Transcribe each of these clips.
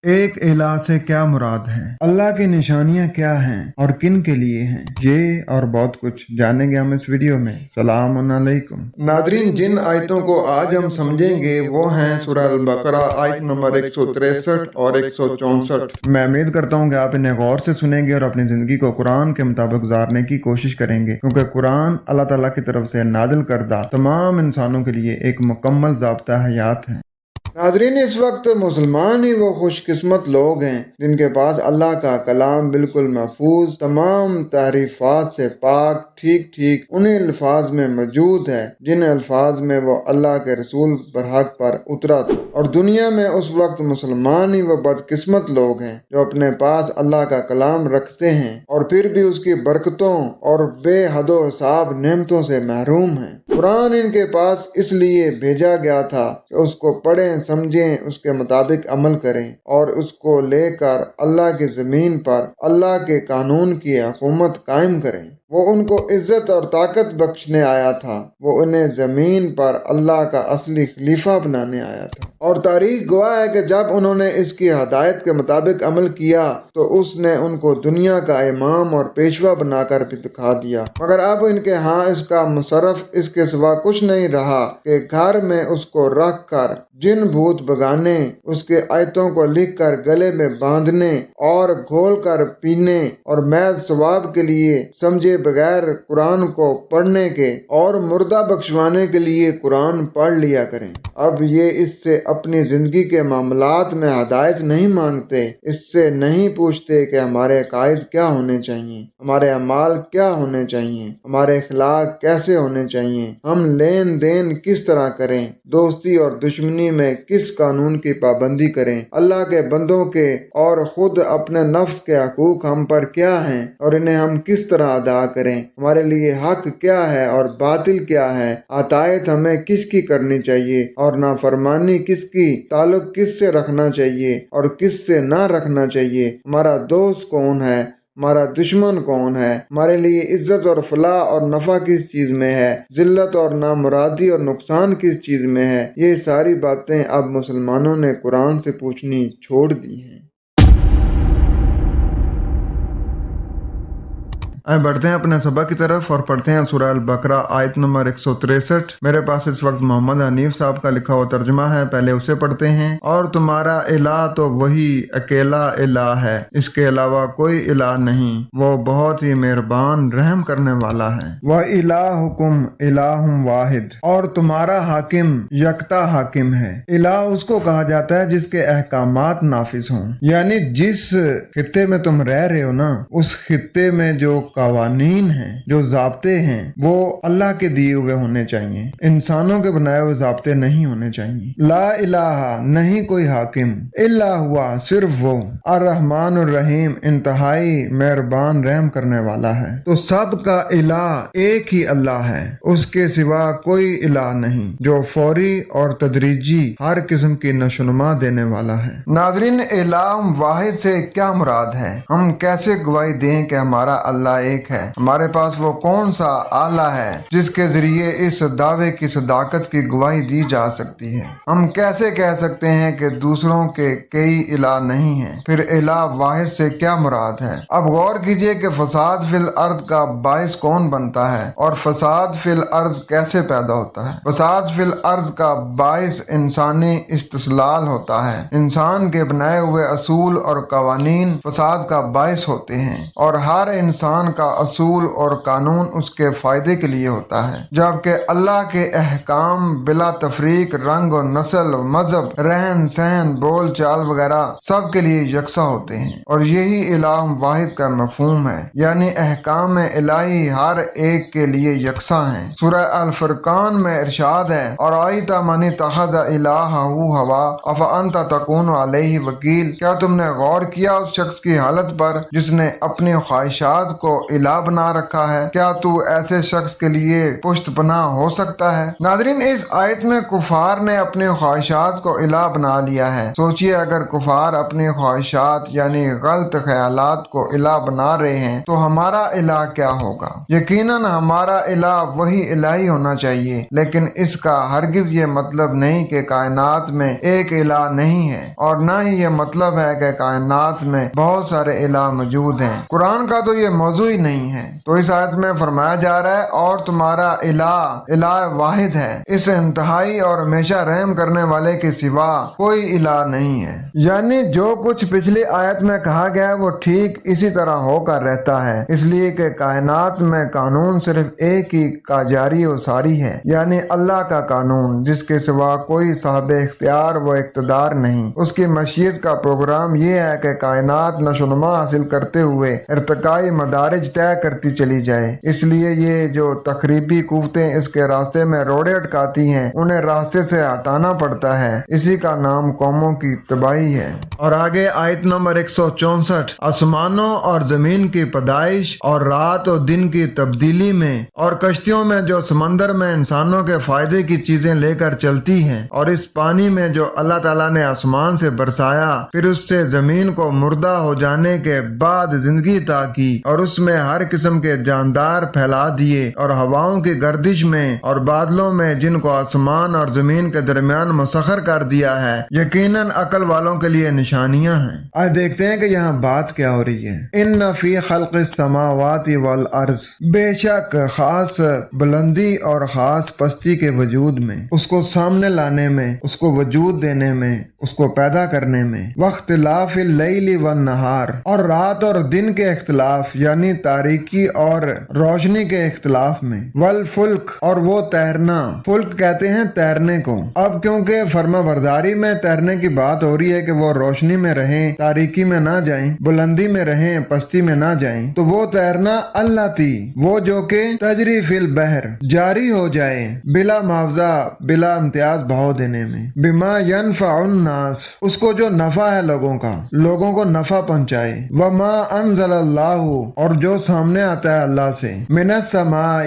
ایک الہ سے کیا مراد ہے، اللہ کی نشانیاں کیا ہیں اور کن کے لیے ہیں، یہ اور بہت کچھ جانیں گے ہم اس ویڈیو میں۔ السلام علیکم ناظرین، جن آیتوں کو آج ہم سمجھیں گے وہ ہیں سورہ البقرہ آیت نمبر 163 اور 164۔ میں امید کرتا ہوں کہ آپ انہیں غور سے سنیں گے اور اپنی زندگی کو قرآن کے مطابق گزارنے کی کوشش کریں گے، کیونکہ قرآن اللہ تعالیٰ کی طرف سے نازل کردہ تمام انسانوں کے لیے ایک مکمل ضابطہ حیات ہے۔ ناظرین، اس وقت مسلمان ہی وہ خوش قسمت لوگ ہیں جن کے پاس اللہ کا کلام بالکل محفوظ، تمام تعریفات سے پاک، ٹھیک انہیں الفاظ میں موجود ہے جن الفاظ میں وہ اللہ کے رسول برحق پر اترا تھا۔ اور دنیا میں اس وقت مسلمان ہی وہ بدقسمت لوگ ہیں جو اپنے پاس اللہ کا کلام رکھتے ہیں اور پھر بھی اس کی برکتوں اور بے حد و حساب نعمتوں سے محروم ہیں۔ قرآن ان کے پاس اس لیے بھیجا گیا تھا کہ اس کو پڑھیں، سمجھیں، اس کے مطابق عمل کریں اور اس کو لے کر اللہ کی زمین پر اللہ کے قانون کی حکومت قائم کریں۔ وہ ان کو عزت اور طاقت بخشنے آیا تھا، وہ انہیں زمین پر اللہ کا اصلی خلیفہ بنانے آیا تھا۔ اور تاریخ گواہ ہے کہ جب انہوں نے اس کی ہدایت کے مطابق عمل کیا تو اس نے ان کو دنیا کا امام اور پیشوا بنا کر بھی دکھا دیا، مگر اب ان کے ہاں اس کا مصرف اس کے سوا کچھ نہیں رہا کہ گھر میں اس کو رکھ کر جن بھوت بگانے، اس کے آیتوں کو لکھ کر گلے میں باندھنے اور گھول کر پینے اور محض ثواب کے لیے سمجھے بغیر قرآن کو پڑھنے کے اور مردہ بخشوانے کے لیے قرآن پڑھ لیا کریں۔ اب یہ اس سے اپنی زندگی کے معاملات میں ہدایت نہیں مانگتے، اس سے نہیں پوچھتے کہ ہمارے عقائد کیا ہونے چاہیے، ہمارے اعمال کیا ہونے چاہیے، ہمارے اخلاق کیسے ہونے چاہیے، ہم لین دین کس طرح کریں، دوستی اور دشمنی میں کس قانون کی پابندی کریں، اللہ کے بندوں کے اور خود اپنے نفس کے حقوق ہم پر کیا ہیں اور انہیں ہم کس طرح ادا کریں، ہمارے لیے حق کیا ہے اور باطل کیا ہے، اطاعت ہمیں کس کی کرنی چاہیے اور نافرمانی کس کی، تعلق کس سے رکھنا چاہیے اور کس سے نہ رکھنا چاہیے، ہمارا دوست کون ہے، ہمارا دشمن کون ہے، ہمارے لیے عزت اور فلاح اور نفع کس چیز میں ہے، ذلت اور نامرادی اور نقصان کس چیز میں ہے، یہ ساری باتیں اب مسلمانوں نے قرآن سے پوچھنی چھوڑ دی ہیں۔ بڑھتے ہیں اپنے سبق کی طرف اور پڑھتے ہیں سورہ البقرہ آیت نمبر 163۔ میرے پاس اس وقت محمد حنیف صاحب کا لکھا ہوا ترجمہ ہے، پہلے اسے پڑھتے ہیں۔ اور تمہارا الہ تو وہی اکیلا الہ ہے، اس کے علاوہ کوئی الہ نہیں، وہ بہت ہی مہربان رحم کرنے والا ہے۔ وَإِلَٰهُكُمْ إِلَٰهٌ وَاحِدٌ، اور تمہارا حاکم یکتا حاکم ہے۔ الہ اس کو کہا جاتا ہے جس کے احکامات نافذ ہوں، یعنی جس خطے میں تم رہ رہے ہو نا، اس خطے میں جو قوانین ہیں، جو ضابطے ہیں، وہ اللہ کے دیے ہوئے ہونے چاہیے، انسانوں کے بنائے ہوئے ضابطے نہیں ہونے چاہیے۔ لا الہ، نہیں کوئی حاکم، الا ہوا، صرف وہ، الرحمن الرحیم، انتہائی مہربان رحم کرنے والا ہے۔ تو سب کا الہ ایک ہی اللہ ہے، اس کے سوا کوئی الہ نہیں، جو فوری اور تدریجی ہر قسم کی نشوونما دینے والا ہے۔ ناظرین، الہ واحد سے کیا مراد ہے؟ ہم کیسے گواہی دیں کہ ہمارا اللہ ایک ہے؟ ہمارے پاس وہ کون سا آلہ ہے جس کے ذریعے اس دعوے کی صداقت کی گواہی دی جا سکتی ہے؟ ہم کیسے کہہ سکتے ہیں کہ دوسروں کے کئی الہ نہیں ہیں؟ پھر الہ واحد سے کیا مراد ہے؟ اب غور کیجئے کہ فساد فی الارض کا باعث کون بنتا ہے اور فساد فی الارض کیسے پیدا ہوتا ہے؟ فساد فی الارض کا باعث انسانی استسلال ہوتا ہے۔ انسان کے بنائے ہوئے اصول اور قوانین فساد کا باعث ہوتے ہیں، اور ہر انسان کا اصول اور قانون اس کے فائدے کے لیے ہوتا ہے، جبکہ اللہ کے احکام بلا تفریق رنگ و نسل و مذہب، رہن سہن، بول چال وغیرہ سب کے لیے یکساں ہوتے ہیں، اور یہی الہ واحد کا مفہوم ہے، یعنی احکام الہی ہر ایک کے لیے یکساں ہیں۔ سورہ الفرقان میں ارشاد ہے، اور آئیت من اتخذ الہہ ہوا افانت تکون علیہ وکیل، کیا تم نے غور کیا اس شخص کی حالت پر جس نے اپنی خواہشات کو الہ بنا رکھا ہے، کیا تو ایسے شخص کے لیے پشت پناہ ہو سکتا ہے؟ ناظرین، اس آیت میں کفار نے اپنی خواہشات کو الہ بنا لیا ہے۔ سوچئے اگر کفار اپنی خواہشات یعنی غلط خیالات کو الہ بنا رہے ہیں تو ہمارا الہ کیا ہوگا؟ یقیناً ہمارا الہ وہی الہی ہونا چاہیے، لیکن اس کا ہرگز یہ مطلب نہیں کہ کائنات میں ایک الہ نہیں ہے، اور نہ ہی یہ مطلب ہے کہ کائنات میں بہت سارے الہ موجود ہیں۔ قرآن کا تو یہ موضوع ہی نہیں ہے۔ تو اس آیت میں فرمایا جا رہا ہے اور تمہارا الہ واحد ہے، اس انتہائی اور ہمیشہ رحم کرنے والے کے سوا کوئی الہ نہیں ہے۔ یعنی جو کچھ پچھلی آیت میں کہا گیا ہے وہ ٹھیک اسی طرح ہو کر رہتا ہے، اس لیے کہ کائنات میں قانون صرف ایک ہی کا جاری و ساری ہے، یعنی اللہ کا قانون، جس کے سوا کوئی صاحب اختیار و اقتدار نہیں۔ اس کی مشیت کا پروگرام یہ ہے کہ کائنات نشو و نما حاصل کرتے ہوئے ارتقائی مدارج طے کرتی چلی جائے۔ اس لیے یہ جو تخریبی قوتیں اس کے راستے میں روڑے اٹکاتی ہیں، انہیں راستے سے ہٹانا پڑتا ہے۔ اسی کا نام قوموں کی تباہی ہے۔ اور آگے آیت نمبر 164، آسمانوں اور زمین کی پیدائش اور رات و دن کی تبدیلی میں اور کشتیوں میں جو سمندر میں انسانوں کے فائدے کی چیزیں لے کر چلتی ہیں، اور اس پانی میں جو اللہ تعالیٰ نے آسمان سے برسایا، پھر اس سے زمین کو مردہ ہو جانے کے بعد زندگی عطا کی، اور اس میں ہر قسم کے جاندار پھیلا دیے، اور ہواؤں کی گردش میں اور بادلوں میں جن کو آسمان اور زمین کے درمیان مسخر کر دیا ہے، یقیناً عقل والوں کے لیے نشانیاں ہیں۔ آج دیکھتے ہیں کہ یہاں بات کیا ہو رہی ہے۔ ان فی خلق السماوات والارض، بے شک خاص بلندی اور خاص پستی کے وجود میں، اس کو سامنے لانے میں، اس کو وجود دینے میں، اس کو پیدا کرنے میں، واختلاف اللیل والنہار، اور رات اور دن کے اختلاف یعنی تاریکی اور روشنی کے اختلاف میں، والفلک، اور وہ تیرنا، فلک کہتے ہیں تیرنے کو۔ اب کیونکہ فرما برداری میں تیرنے کی بات ہو رہی ہے کہ وہ روشنی میں رہیں، تاریکی میں نہ جائیں، بلندی میں رہیں، پستی میں نہ جائیں، تو وہ تیرنا اللہ تی، وہ جو کہ تجری فی البحر، جاری ہو جائے، بلا معاوضہ، بلا امتیاز بہاؤ دینے میں، بما ینفع الناس، اس کو جو نفع ہے لوگوں کا، لوگوں کو نفع پہنچائے، وما انزل اللہ، اور جو سامنے آتا ہے اللہ سے، من السماء،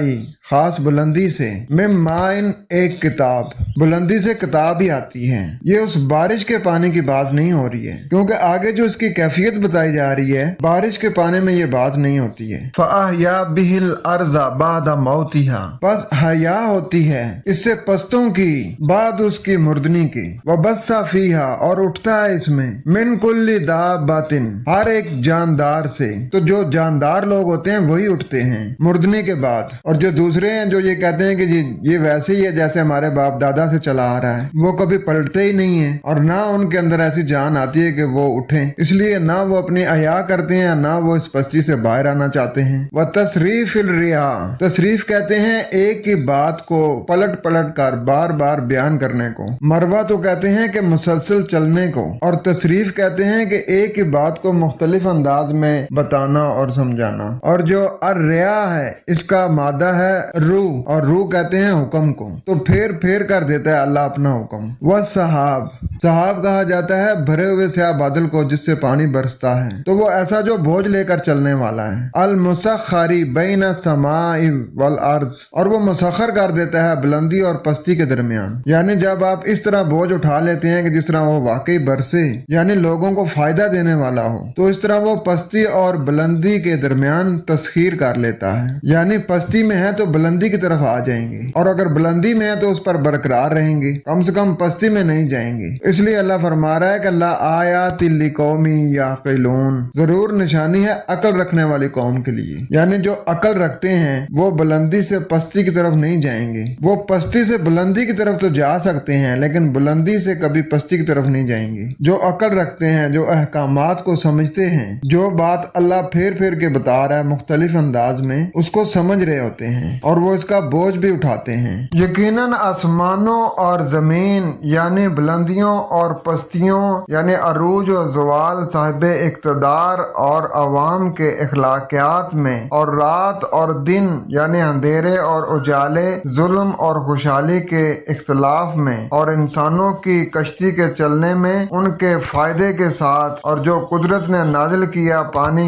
خاص بلندی سے، من مائن، ایک کتاب، بلندی سے کتاب ہی آتی ہے۔ یہ اس بارش کے پانی کی بات نہیں ہو رہی ہے، کیونکہ آگے جو اس کی کیفیت بتائی جا رہی ہے، بارش کے پانی میں یہ بات نہیں ہوتی ہے۔ فَأَحْيَا بِهِ الْأَرْضَ بَعْدَ مَوْتِهَا، بس حیا ہوتی ہے اس سے پستوں کی بعد اس کی مردنی کی، وَبَثَّ فِيهَا، اور اٹھتا ہے اس میں، مِن كُلِّ دَابَّةٍ، ہر ایک جاندار سے، تو جو جاندار لوگ ہوتے ہیں وہی اٹھتے ہیں مردنی کے بعد، اور جو دوسرے ہیں جو یہ کہتے ہیں کہ یہ ویسے ہی ہے جیسے ہمارے باپ دادا سے چلا آ رہا ہے، وہ کبھی پلٹتے ہی نہیں ہیں، اور نہ ان کے اندر ایسی جان آتی ہے کہ وہ اٹھیں، اس لیے نہ وہ اپنی حیا کرتے ہیں، نہ وہ اس پستی سے باہر آنا چاہتے ہیں۔ وَتَصْرِيفِ الرِّيَاحِ، تصریف کہتے ہیں ایک ہی بات کو پلٹ پلٹ کر بار بار بیان کرنے کو، مروہ تو کہتے ہیں کہ مسلسل چلنے کو، اور تصریف کہتے ہیں کہ ایک ہی بات کو مختلف انداز میں بتانا اور سمجھانا۔ اور جو الرِّيَاحِ ہے اس کا مادہ ہے روح، اور روح کہتے ہیں حکم کو، تو پھیر پھیر کر دیتا ہے اللہ اپنا حکم۔ والسحاب، سحاب کہا جاتا ہے بھرے ہوئے سیاہ بادل کو جس سے پانی برستا ہے، تو وہ ایسا جو بوجھ لے کر چلنے والا ہے۔ المسخری بین السماء والارض، اور وہ مسخر کر دیتا ہے بلندی اور پستی کے درمیان، یعنی جب آپ اس طرح بوجھ اٹھا لیتے ہیں کہ جس طرح وہ واقعی برسے، یعنی لوگوں کو فائدہ دینے والا ہو، تو اس طرح وہ پستی اور بلندی کے درمیان تسخیر کر لیتا ہے، یعنی پستی میں ہے تو بلندی کی طرف آ جائیں گے، اور اگر بلندی میں ہے تو اس پر برقرار رہیں گے، کم سے کم پستی میں نہیں جائیں گے۔ اس لیے اللہ فرما رہا ہے کہ اللہ آیات لقوم یعقلون، ضرور نشانی ہے عقل رکھنے والی قوم کے لیے، یعنی جو عقل رکھتے ہیں وہ بلندی سے پستی کی طرف نہیں جائیں گے، وہ پستی سے بلندی کی طرف تو جا سکتے ہیں لیکن بلندی سے کبھی پستی کی طرف نہیں جائیں گے۔ جو عقل رکھتے ہیں، جو احکامات کو سمجھتے ہیں، جو بات اللہ پھیر پھیر کے بتا رہا ہے مختلف انداز میں، اس کو سمجھ رہے ہوتے ہیں اور وہ اس کا بوجھ بھی اٹھاتے ہیں۔ یقیناً آسمانوں اور زمین یعنی بلندیوں اور پستیوں یعنی عروج و زوال صاحب اقتدار اور عوام کے اخلاقیات میں، اور رات اور دن یعنی اندھیرے اور اجالے، ظلم اور خوشحالی کے اختلاف میں، اور انسانوں کی کشتی کے چلنے میں ان کے فائدے کے ساتھ، اور جو قدرت نے نازل کیا پانی